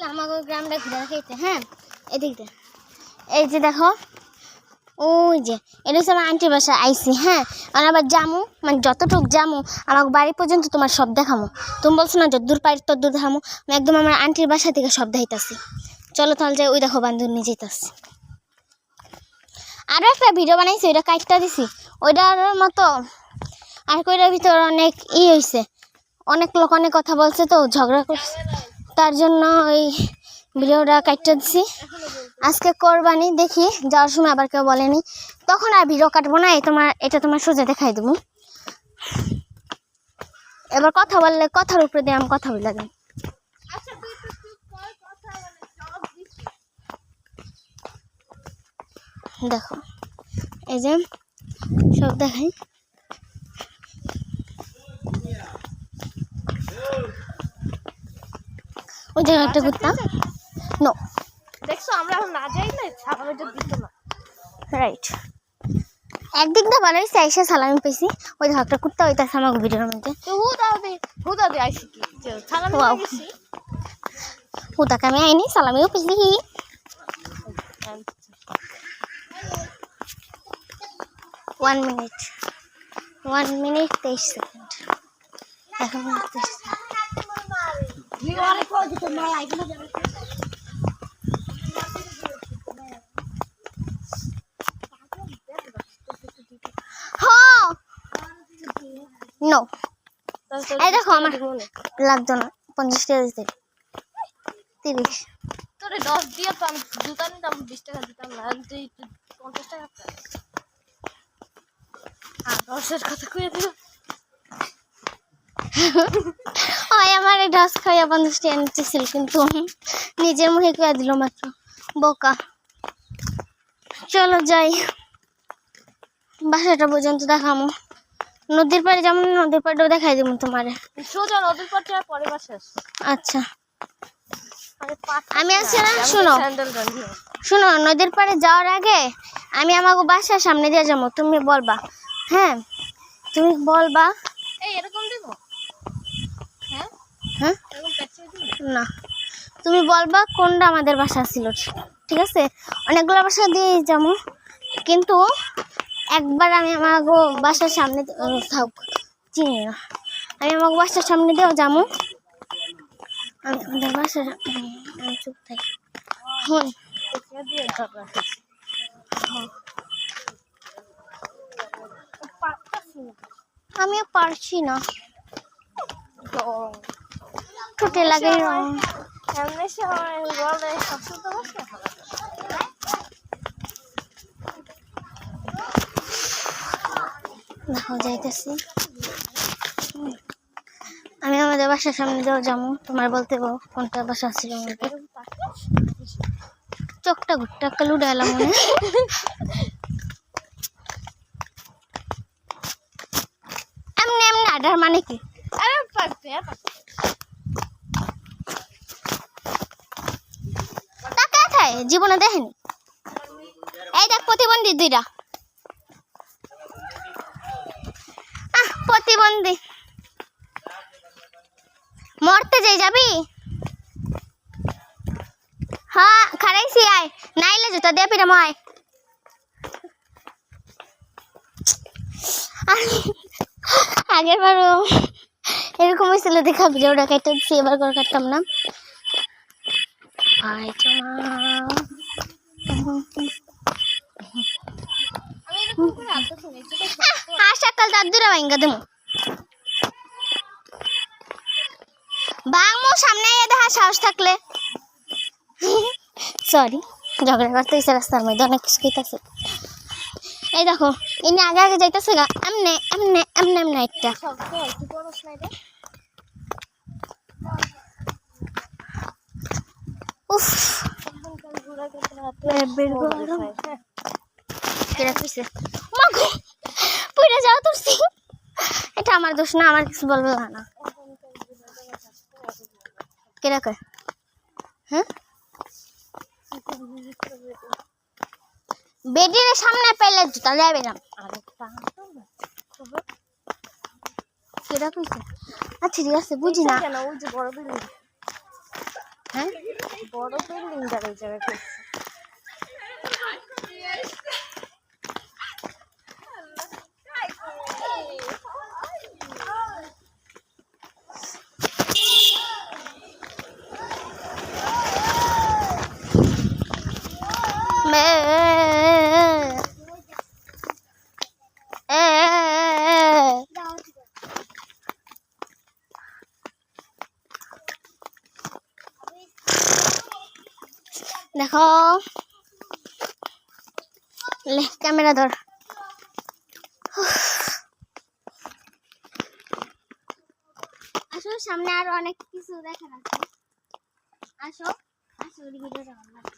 আমাকে গ্রামটা ঘুরে দেখাইতে। হ্যাঁ এদিকে এই যে দেখো ওই যে এটা হচ্ছে আমার আন্টির বাসা আইসি। হ্যাঁ আর আবার জামু মানে যতটুক জামু আমার বাড়ি পর্যন্ত তোমার সব দেখামো। তুমি বলছো না যদ্দূর পারি তদ্দূর দেখামো, আমি একদম আমার আন্টির বাসা থেকে সব দেখাইতেছি। চলো তাহলে যাই। ওই দেখো বান্ধবী নিয়ে যেতেছি। আরও একটা ভিডিও বানাইছি, ওইটা কাটটা দিছি। ওইটার মতো আর ওইটার ভিতর অনেক হয়েছে, অনেক লোক অনেক কথা বলছে তো ঝগড়া করছে, তার জন্য ওই ভিডিওটা কাটটা দিছি। আজকে কোরবানি, দেখি যাওয়ার সময় আবার কেউ বলেনি, তখন আর ভিডিও কাটবো না। এটা তোমার সোজা দেখাই দেবো। এবার কথা বললে কথার উপরে দিয়ে আমি কথা বলে দিই। দেখো এই যে সব দেখাই। ওই জায়গায় একটা কুত্তা নো দেখছো আমরা না যাই না ছাগলের জন্য দিত না। রাইট, একদিক দিয়ে ভালো হয়েছে, এসে সালামি পেয়েছি। ওই দেখো একটা কুত্তা হইতেছে আমার ভিডিওর মধ্যে। তো হুদা দে আইসি কি ছাগল গেছি। হুদাকে আমি আইনি, সালামিও পেয়েছি। One minute 23 second. এখন 23 সেকেন্ড। নো এই দেখো আমার লাগতো না, 50 টাকা দিতে 30। তোরে 10 দিয়ে তো আমি জুতা নিতাম, 20 টাকা দিতাম না, তুই 50 টাকা আর 10-এর কথা কইয়া দিল। ওই আমার এই ডাস খাইয়া 50 টাকা নিতেছিল, কিন্তু নিজের মুখে কইয়া দিল মাত্র, বোকা। চলো যাই, বাসাটা পর্যন্ত দেখামো। নদীর পাড়ে যেমন নদীর পাড়েও দেখাই দেবো তোমারে। সোজা নদীর পাড়ে পরে বাসা। আচ্ছা আমি আছি না, শুনো নদীর পাড়ে যাওয়ার আগে আমি আমাকে বাসার সামনে দিয়ে যাবো, তুমি বলবা। হ্যাঁ তুমি বলবা। এই এরকম দেব। হ্যাঁ হ্যাঁ এরকম প্যাচে দিব না, তুমি বলবা কোনটা আমাদের বাসা ছিল। ঠিক আছে, অনেকগুলো বাসা দিয়ে যাবো, কিন্তু একবার আমি আমাকে বাসার সামনে থাক চিনি না, আমি আমাকে বাসার সামনে দিয়েও যাবো। আমি আমাদের বাসার চুপ থাকি। হুম আমিও পারছি না, ঠোঁটে লাগে। এমনি সময় বলে সবসময় তো বসে দেখো যাইতেছি। আমি আমাদের বাসার সামনে দিয়েও যাবো, তোমার বলতে কোনটা বাসা ছিল। চোখটা ঘুরটা একটা লুডে এলাম মনে। এমনি এমনি আডার মানে কি? জীবনে দেখেনি। এই দেখ প্রতিবন্ধী দুইটা, প্রতিবন্ধী মরতে যাই যাবি। হ্যাঁ খারাইছি আয়, নাইলে জুতা দিয়ে পিরাম আয়। আগের বারও এরকম হয়েছিল, দেখা ভিডিওটা কেটেছি, এবার করে কাটতাম না। ভাই সকাল তার দূরে ভাঙ্গা দেবো বাংমু সামনে দেখা সাহস থাকলে। সরি ঝগড়া করতে হয়েছে রাস্তার মধ্যে, অনেক কিছু কইতাছে। এই দেখো ইনি আগে আগে যাইতেছে গা, এমনে এমনে এমনে এমনে একটা। উফ পুরা যাও তুলছি। এটা আমার দোষ না, আমার কিছু বলবো না। কেরা কয় হ্যাঁ বেডির সামনে পেলে জুতা যাবে না। কেরা কইছে? আচ্ছা ঠিক আছে বুঝি না। হ্যাঁ বড় বিল্ডিং যারা যারা করছে দেখো লে ক্যামেরা ধর আসো সামনে আরো অনেক কিছু দেখার আছে আসো আসো ওই ভিডিওটা বানাবো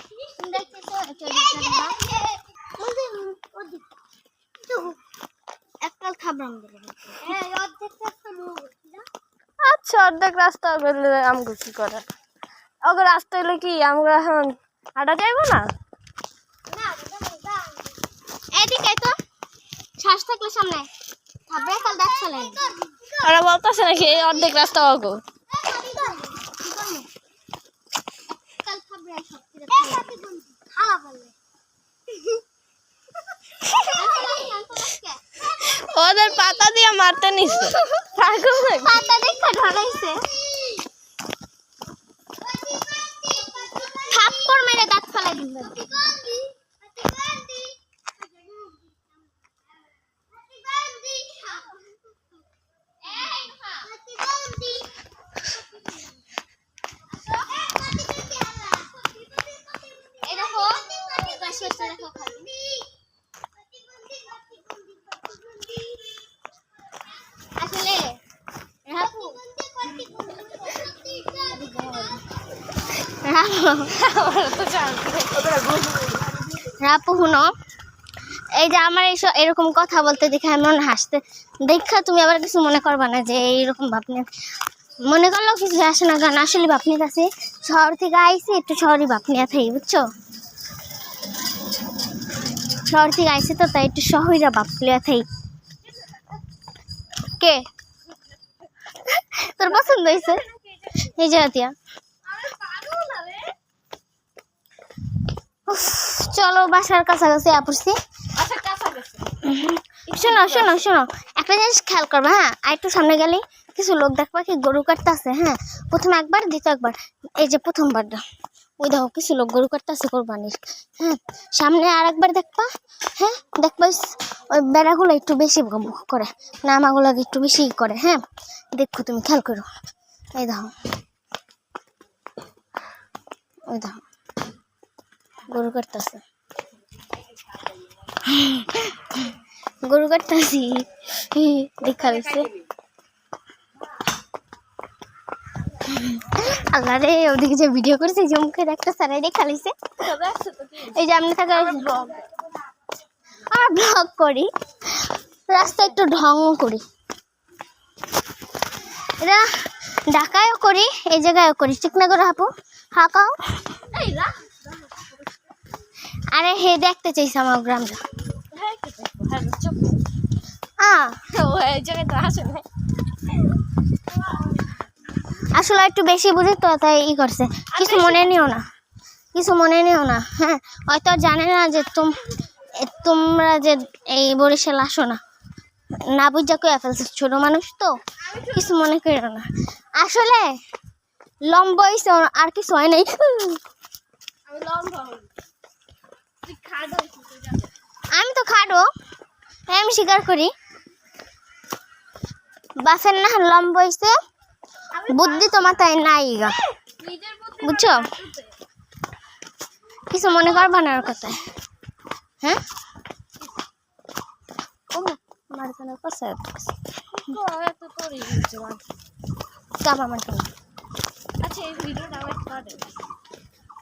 তুমি দেখতেছো একটা খাবার আচ্ছা অর্ধেক রাস্তা বেরলে আমগো কি করে ওকে রাস্তা হলে কি আমরা এখন হাঁটা যাইব না এদিকে তো শ্বাস থাকলে সামনে খাবার কাল দেখছো না ওরা বলতেছে নাকি এই অর্ধেক রাস্তা ওগো কাল খাবার খাওয়া বললে ওদের পাতা দিয়ে মারতে নিচ্ছে পাতা দেখা ধরাইছে থাপ্পড় মেরে দাঁত ফেলাই দিল আসলে রাপু শুনো এই যে আমার এইসব এরকম কথা বলতে দেখে এমন হাসতে দেখা তুমি আবার কিছু মনে করবা না যে এইরকম ভাবনি মনে করলেও কিছু আসে না কারণ আসলে ভাবনি আছে শহর থেকে আইসি একটু শহরই ভাবনি থাকি বুঝছো শহর থেকে আইসি তো তাই একটু শহরে ভাবলিয়া থাই কে তোর পছন্দ হয়েছে এই যে হাতিয়া চলো বাসার কাছাকাছি আপসি শোনো শোনো শোনো একটা জিনিস খেয়াল করবা হ্যাঁ আর একটু সামনে গেলে কিছু লোক দেখবা কি গরু কাটতে আছে হ্যাঁ প্রথম একবার দ্বিতীয় একবার এই যে প্রথমবারটা ওই দেখো কিছু লোক গরু কাটতে আছে কোরবানির হ্যাঁ সামনে আর একবার দেখবা হ্যাঁ দেখবা ওই বেড়াগুলো একটু বেশি করে নামাগুলো একটু বেশি করে হ্যাঁ দেখো তুমি খেয়াল করো এই দেখো ওই দেখো গরু কাটতেছে গরু কাটতেছি দেখা যাচ্ছে আল্লাহ রে ওদিকে যে ভিডিও করেছে যে মুখের একটা সারাই দেখা লাইছে এই যে আমি থাকা আমরা ব্লগ করি রাস্তা একটু ঢং করি এটা ঢাকায়ও করি এই জায়গায়ও করি ঠিক না করে হাপু হাঁকাও আরে হে দেখতে চাইছে আমার গ্রামটা আসলে একটু বেশি বুঝি তো তাই ই করছে কিছু মনে নিও না কিছু মনে নিও না হ্যাঁ হয়তো জানে না যে তোমরা যে এই বরিশাল আসো না না বুঝা কইয়া ফেলছে ছোট মানুষ তো কিছু মনে করো না আসলে লম্বা হয়েছে আর কিছু হয় নাই আমি তো খাটো আমি স্বীকার করি বাসের না লম্বা হয়েছে বুদ্ধি তো মাথায় নাই গা বুঝছো কিছু মনে করবা না ওর কথায় হ্যাঁ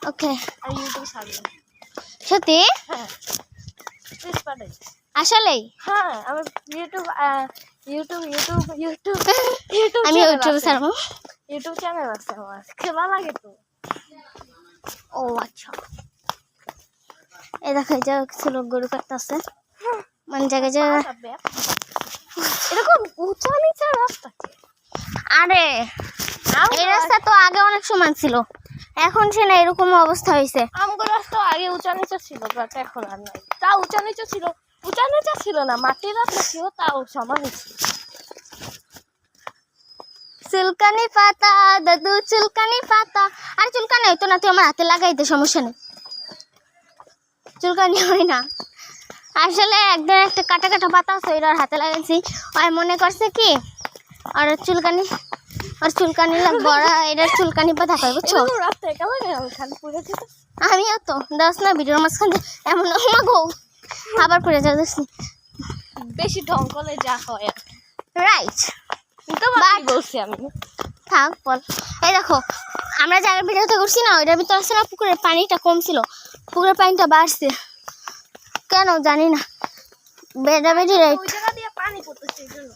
ওকে সত্যি আসলেই হ্যাঁ আমার ইউটিউব আমি ইউটিউব ছাড়বো ইউটিউব চ্যানেল আছে আমার খেলা লাগে তো ও আচ্ছা এই দেখো যে কিছু লোক গরু কাটতে আছে মানে জায়গায় জায়গায় এরকম উঁচা নিচা রাস্তা আরে এই রাস্তা তো আগে অনেক সমান ছিল, এখন সে না এরকম অবস্থা হয়েছে। আমগো রাস্তা আগে উঁচা নিচা ছিল, বাট এখন আর নাই। তা উঁচা নিচা ছিল না, মাটির রাস্তা ছিল, তাও সমান ছিল। চুলকানি পাতা দাদু চুলকানি পাতা, আর চুলকানি হইতো না, তুই আমার হাতে লাগাইতে, সমস্যা নেই, চুলকানি হয় না। আসলে একদিন একটা কাটা কাটা পাতা আছে, ওইটার হাতে লাগাইছি, আর মনে করছে কি আর চুলকানি লাগবো, আর এটার চুলকানি পাতা কয়, বুঝছো? এরকম রাস্তায় কেমন খালি পড়ে যেত। আমিও তো দশ না ভিডিওর মাঝখানে এমন মাগো আবার পড়ে যাচ্ছি। বেশি ঢং করলে যা হয় আর কি। রাইট, তো বাকি বলছি আমি। থাক বল। এই দেখো আমরা যার ভিডিওতে করছি না, ওইটার ভিতরে আছে না, পুকুরের পানিটা কম ছিল, পুকুরের পানিটা বাড়ছে কেন জানি না, বেড়াবেড়ি। রাইট, ওই জায়গা দিয়ে পানি পড়তেছে এই জন্য।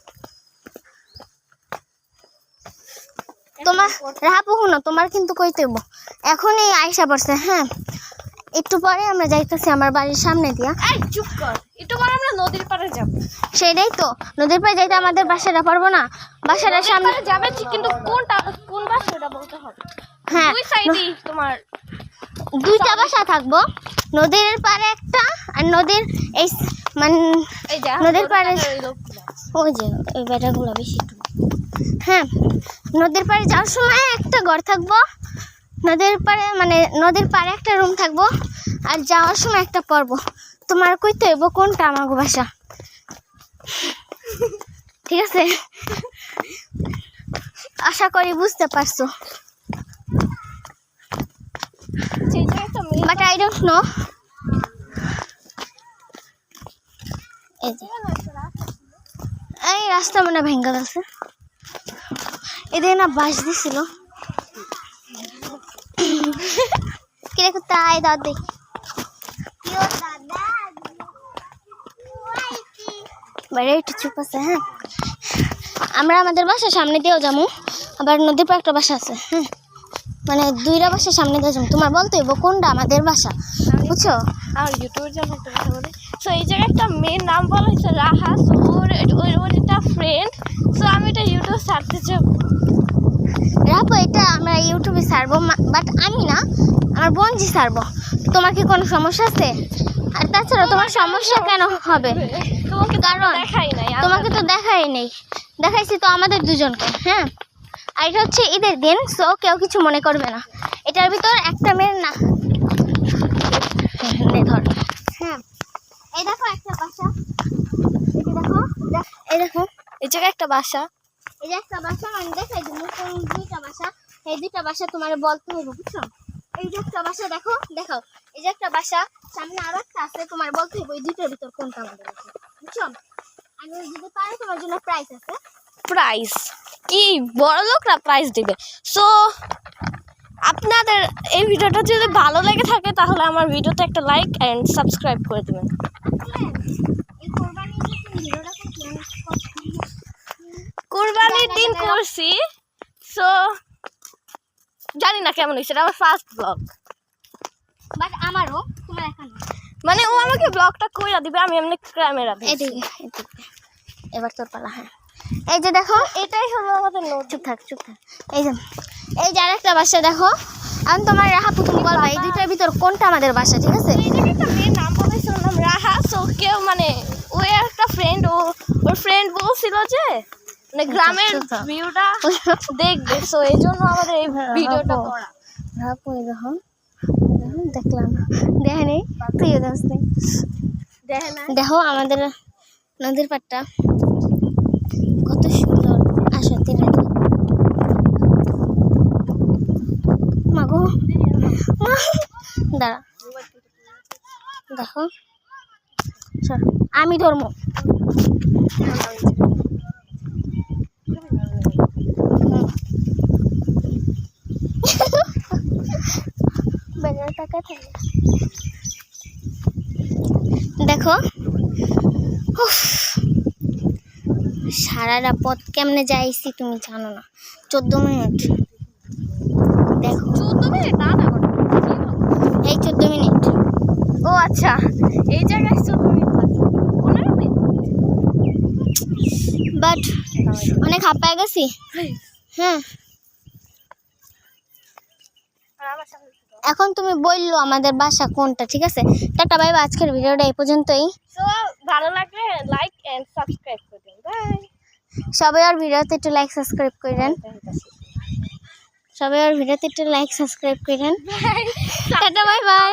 তোমার রাহাপু না, তোমার কিন্তু কইতে হইব, এখনই আইসা পড়ছে। হ্যাঁ, একটু পরে আমরা যাইতেছি আমার বাড়ির সামনে দিয়া। এই চুপ কর, একটু পর আমরা নদীর পাড়ে যাব। সেটাই তো, নদীর পাড়ে যাইতে আমাদের বাসাটা পারবো না, বাসাটার সামনে যাবে কিন্তু কোন বাসা ওটা বলতে হবে। হ্যাঁ, দুই সাইডেই তোমার দুইটা বাসা থাকবো, নদীর পাড়ে একটা, আর নদীর এই মানে এই যে নদীর পাড়ে ওই লোকগুলো। ওই যে ওই বেটাগুলো বেশি একটু। হ্যাঁ, নদীর পাড়ে যাওয়ার সময় একটা ঘর থাকবো, নদীর পাড়ে মানে নদীর পাড়ে একটা রুম থাকবো, আর যাওয়ার সময় একটা পড়ব। তোমার কইতে হইব কোনটা আমার বাসা, ঠিক আছে? আশা করি বুঝতে পারছো, সেই জায়গাটা বাট আই ডোন্ট নো। এই রাস্তা মানে ভেঙ্গা গেছে, এদিকে না বাস দিছিল, কি দেখো তাই দাদি বাইরে একটু চুপ আছে। হ্যাঁ, আমরা আমাদের বাসার সামনে দিয়েও যাবো, আবার নদীর পাড়ে একটা বাসা আছে। হ্যাঁ, মানে দুইটা বাসার সামনে দিয়ে যাবো, তোমার বলতে হইব কোনটা আমাদের বাসা, বুঝছো? আর ইউটিউবের জন্য একটা কথা বলি। সো এই জায়গাটা মেয়ের নাম বলা হয়েছে রাহা। সো ওর একটা ফ্রেন্ড। সো আমি এটা ইউটিউব ছাড়তে চাই। রাপো এটা আমরা ইউটিউবে ছাড়বো, বাট আমি না, আমার বোনজি ছাড়বো। তোমার কি কোনো সমস্যা আছে? আর তাছাড়া তোমার সমস্যা কেন হবে? তোমাকে কারণ দেখাই নাই, তোমাকে তো দেখাই নেই, দেখাইছি তো আমাদের দুজনকে। হ্যাঁ, আর এটা হচ্ছে ঈদের দিন, সো কেউ কিছু মনে করবে না। এটার ভিতর একটা মেয়ের না ধর। হ্যাঁ, এই দেখো একটা বাসা, এই দেখো এই জায়গায় একটা বাসা। এই যে একটা বাসা, মানে দেখাই দিব কোন দুইটা বাসা। এই দুইটা বাসা তোমার বলতে হবে, বুঝছো? এই যে একটা বাসা দেখো, দেখাও, এই যে একটা বাসা, সামনে আরো একটা আছে, তোমার বলতে হবে ওই দুইটার ভিতর কোনটা আমাদের বাসা, বুঝছো? আমি যদি পারি তোমার জন্য প্রাইস আছে। প্রাইস কি বড় লোকরা প্রাইস দিবে। সো আপনাদের এই ভিডিওটা যদি ভালো লেগে থাকে তাহলে আমার ভিডিওতে একটা লাইক এন্ড সাবস্ক্রাইব করে দেবেন। এই কোরবানির দিন ভিডিওটা করছি, কুরবানির দিন করছি। সো জানি না কেমন হয়েছে, এটা আমার ফার্স্ট ব্লগ। বাট আমারও, তোমার এখন মানে ও আমাকে ব্লগটা কইরা দিবে, আমি এমনি ক্যামেরা দিই। এদিকে এবার তোর পালা। হ্যাঁ, এই যে দেখো, এটাই হলো আমাদের নোট। চুপ থাক। এই যে আরেকটা বাসা দেখো, আমি তোমার রাহাপু তুমি বলবা এই দুইটার ভিতর কোনটা আমাদের বাসা, ঠিক আছে? এই জায়গায় একটা মেয়ের নাম বলেছে, ওর নাম রাহা। সো কেউ মানে ও একটা ফ্রেন্ড, ওর ফ্রেন্ড বলছিল যে মানে গ্রামের ভিউটা দেখবে। সো এই জন্য আমাদের এই ভিডিওটা করা। রাহাপু এই দেখো, দেখলাম দেখে নেই, তুইও দেখ নেই, দেখে না দেখো আমাদের নদীর পাড়টা কত সুন্দর। আসো তীরে মাগো, দাঁড়া দেখো, আমি ধর্ম দেখো, সারাটা পথ কেমনে যাইছি তুমি জানো না, 14 মিনিট। দেখো 14 মিনিট না না এই 14 মিনিট। ও আচ্ছা, এই জায়গায় 14 মিনিট লাগছে, 15 মিনিট। বাট অনেক হাঁপায় গেছি। হ্যাঁ, এখন তুমি বললো আমাদের বাসা কোনটা, ঠিক আছে? টাটা বাই বাই, আজকের ভিডিওটা এই পর্যন্তই। সো ভালো লাগলে লাইক এন্ড সাবস্ক্রাইব করে দিন। বাই। সবাই আর ভিডিওতে একটু লাইক সাবস্ক্রাইব করেন, সবাই আর ভিডিওতে একটু লাইক সাবস্ক্রাইব করেন। Tata bye bye.